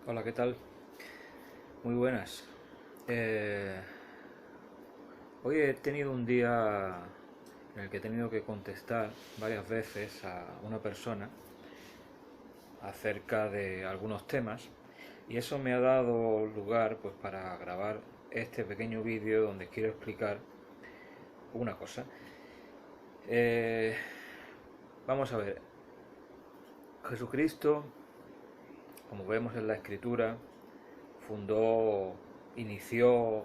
Hola, ¿qué tal? Muy buenas. Eh, Hoy he tenido un día en el que he tenido que contestar varias veces a una persona acerca de algunos temas y eso me ha dado lugar pues para grabar este pequeño vídeo donde quiero explicar una cosa. Eh, Vamos a ver, Jesucristo, como vemos en la Escritura, fundó, inició,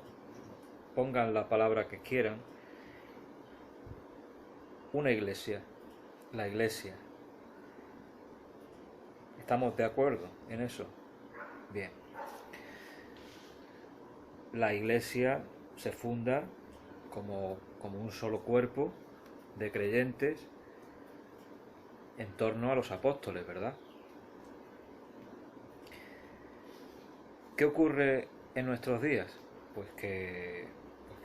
pongan la palabra que quieran, una iglesia, la iglesia. ¿Estamos de acuerdo en eso? Bien. La iglesia se funda como un solo cuerpo de creyentes en torno a los apóstoles, ¿verdad? ¿Qué ocurre en nuestros días? Pues que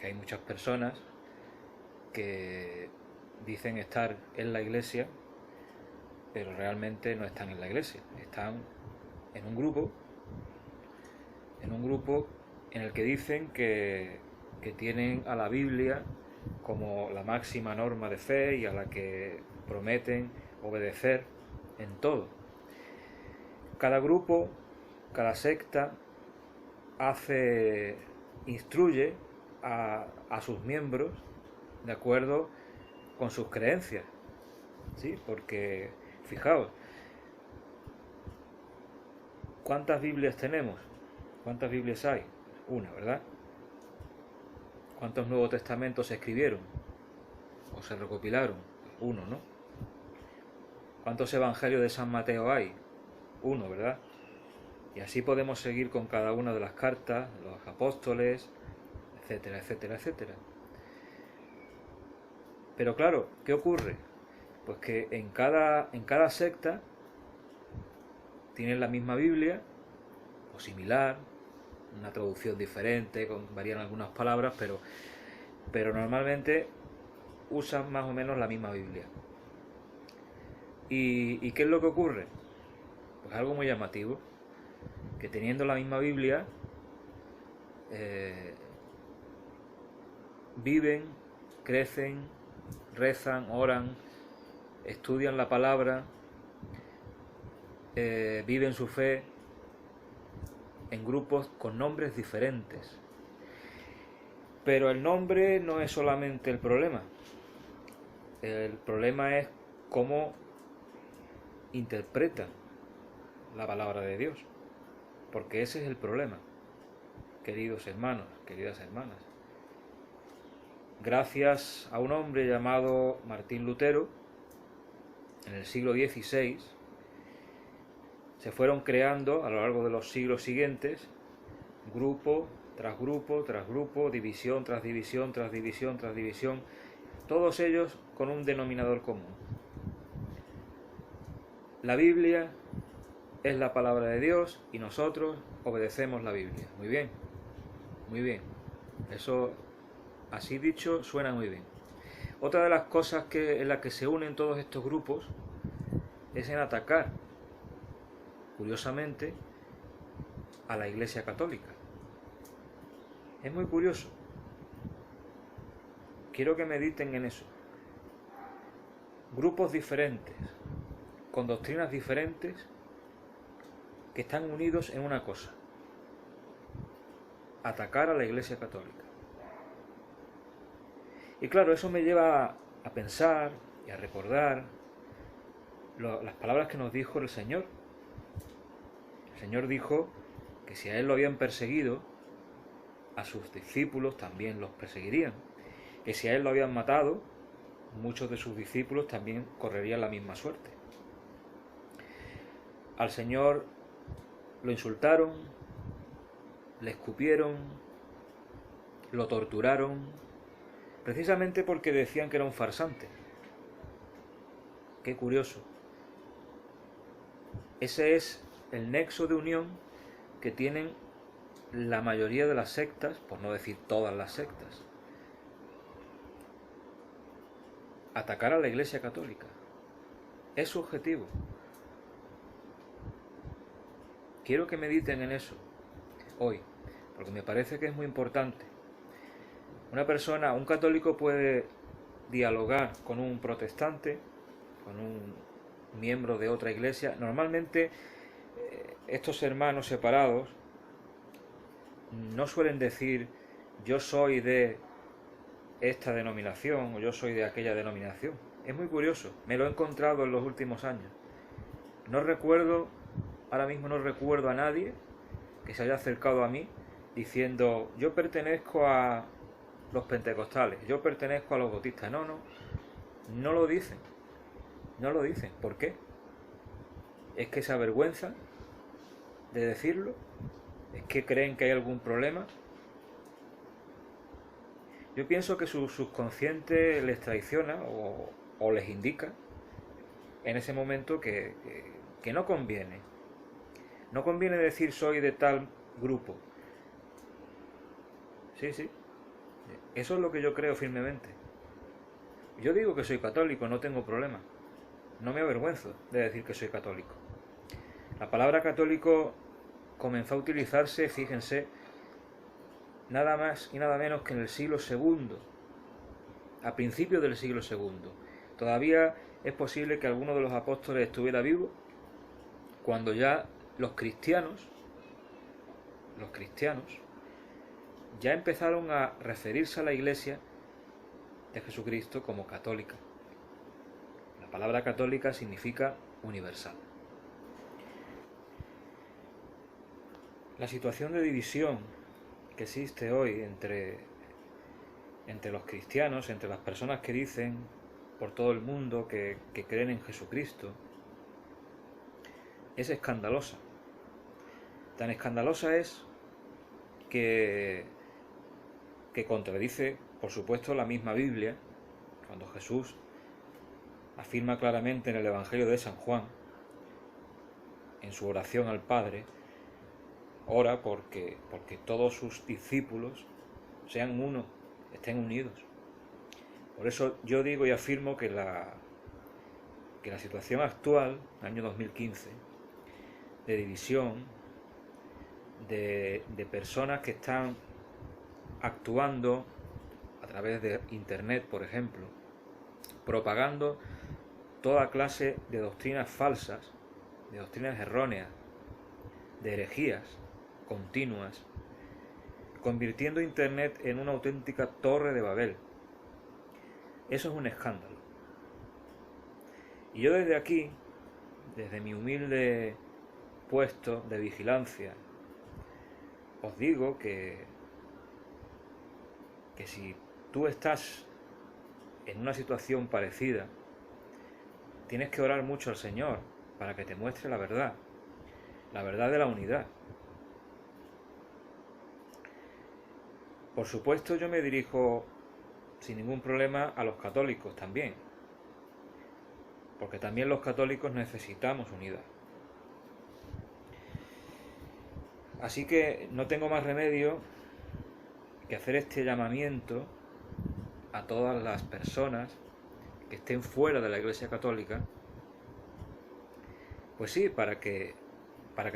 hay muchas personas que dicen estar en la iglesia, pero realmente no están en la iglesia. Están en un grupo, en un grupo en el que dicen que tienen a la Biblia como la máxima norma de fe y a la que prometen obedecer en todo. Cada grupo, cada secta instruye a sus miembros de acuerdo con sus creencias, ¿sí? Porque, fijaos, ¿cuántas Biblias tenemos? ¿Cuántas Biblias hay? Una, ¿verdad? ¿Cuántos Nuevos Testamentos se escribieron o se recopilaron? Uno, ¿no? ¿Cuántos Evangelios de San Mateo hay? Uno, ¿verdad? Y así podemos seguir con cada una de las cartas, los apóstoles, etcétera, etcétera, etcétera. Pero claro, ¿qué ocurre? Pues que en cada secta tienen la misma Biblia, o similar, una traducción diferente, varían algunas palabras, pero normalmente usan más o menos la misma Biblia. ¿Y qué es lo que ocurre? Pues algo muy llamativo, que teniendo la misma Biblia, eh, viven, crecen, rezan, oran, estudian la palabra, viven su fe en grupos con nombres diferentes. Pero el nombre no es solamente el problema. El problema es cómo interpretan la palabra de Dios. Porque ese es el problema, queridos hermanos, queridas hermanas. Gracias a un hombre llamado Martín Lutero, en el siglo XVI, se fueron creando a lo largo de los siglos siguientes grupo tras grupo tras grupo, división tras división tras división tras división, todos ellos con un denominador común. La Biblia es la palabra de Dios y nosotros obedecemos la Biblia. Muy bien, muy bien. Eso, así dicho, suena muy bien. Otra de las cosas en las que se unen todos estos grupos es en atacar, curiosamente, a la Iglesia Católica. Es muy curioso. Quiero que mediten en eso. Grupos diferentes, con doctrinas diferentes, que están unidos en una cosa: atacar a la Iglesia Católica. Y claro, eso me lleva a pensar y a recordar las palabras que nos dijo el Señor. El Señor dijo que si a Él lo habían perseguido, a sus discípulos también los perseguirían. Que si a Él lo habían matado, muchos de sus discípulos también correrían la misma suerte. Al Señor lo insultaron, le escupieron, lo torturaron, precisamente porque decían que era un farsante. Qué curioso. Ese es el nexo de unión que tienen la mayoría de las sectas, por no decir todas las sectas. Atacar a la Iglesia Católica. Es su objetivo. Quiero que mediten en eso hoy, porque me parece que es muy importante. Una persona, un católico puede dialogar con un protestante, con un miembro de otra iglesia. Normalmente estos hermanos separados no suelen decir yo soy de esta denominación o yo soy de aquella denominación. Es muy curioso, me lo he encontrado en los últimos años. Ahora mismo no recuerdo a nadie que se haya acercado a mí diciendo yo pertenezco a los pentecostales, yo pertenezco a los bautistas. No lo dicen. No lo dicen. ¿Por qué? ¿Es que se avergüenzan de decirlo? ¿Es que creen que hay algún problema? Yo pienso que su subconsciente les traiciona o les indica en ese momento que no conviene. No conviene decir soy de tal grupo. Sí. Eso es lo que yo creo firmemente. Yo digo que soy católico, no tengo problema. No me avergüenzo de decir que soy católico. La palabra católico comenzó a utilizarse, fíjense, nada más y nada menos que en el siglo II, a principios del siglo II. Todavía es posible que alguno de los apóstoles estuviera vivo cuando ya los cristianos ya empezaron a referirse a la Iglesia de Jesucristo como católica. La palabra católica significa universal. La situación de división que existe hoy entre los cristianos, entre las personas que dicen por todo el mundo que creen en Jesucristo, es escandalosa. Tan escandalosa es que contradice, por supuesto, la misma Biblia, cuando Jesús afirma claramente en el Evangelio de San Juan, en su oración al Padre, ora porque todos sus discípulos sean uno, estén unidos. Por eso yo digo y afirmo que la situación actual, año 2015, de división, de personas que están actuando a través de Internet, por ejemplo, propagando toda clase de doctrinas falsas, de doctrinas erróneas, de herejías continuas, convirtiendo Internet en una auténtica torre de Babel. Eso es un escándalo. Y yo desde aquí, desde mi humilde puesto de vigilancia, os digo que si tú estás en una situación parecida, tienes que orar mucho al Señor para que te muestre la verdad de la unidad. Por supuesto, yo me dirijo sin ningún problema a los católicos también, porque también los católicos necesitamos unidad. Así que no tengo más remedio que hacer este llamamiento a todas las personas que estén fuera de la Iglesia Católica, pues sí, para que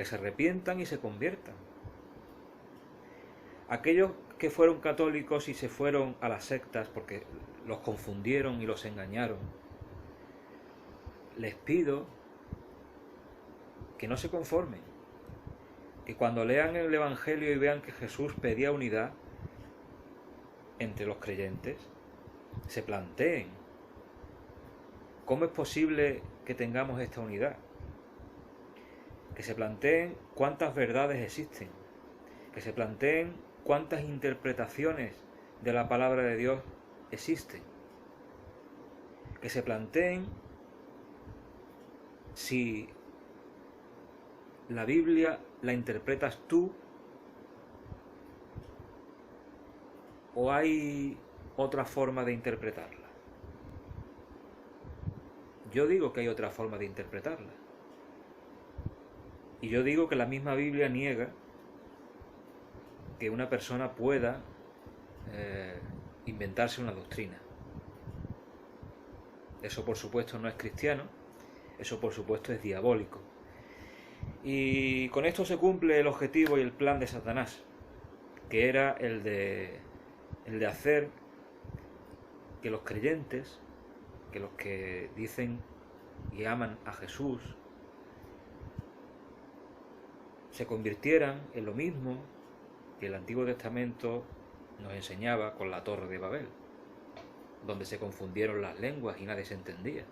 se arrepientan y se conviertan. Aquellos que fueron católicos y se fueron a las sectas porque los confundieron y los engañaron, les pido que no se conformen, que cuando lean el Evangelio y vean que Jesús pedía unidad entre los creyentes, se planteen cómo es posible que tengamos esta unidad, que se planteen cuántas verdades existen, que se planteen cuántas interpretaciones de la palabra de Dios existen, que se planteen si la Biblia la interpretas tú o hay otra forma de interpretarla. Yo digo que hay otra forma de interpretarla. Y yo digo que la misma Biblia niega que una persona pueda inventarse una doctrina. Eso por supuesto no es cristiano, eso por supuesto es diabólico. Y con esto se cumple el objetivo y el plan de Satanás, que era el de hacer que los creyentes, que los que dicen y aman a Jesús, se convirtieran en lo mismo que el Antiguo Testamento nos enseñaba con la Torre de Babel, donde se confundieron las lenguas y nadie se entendía.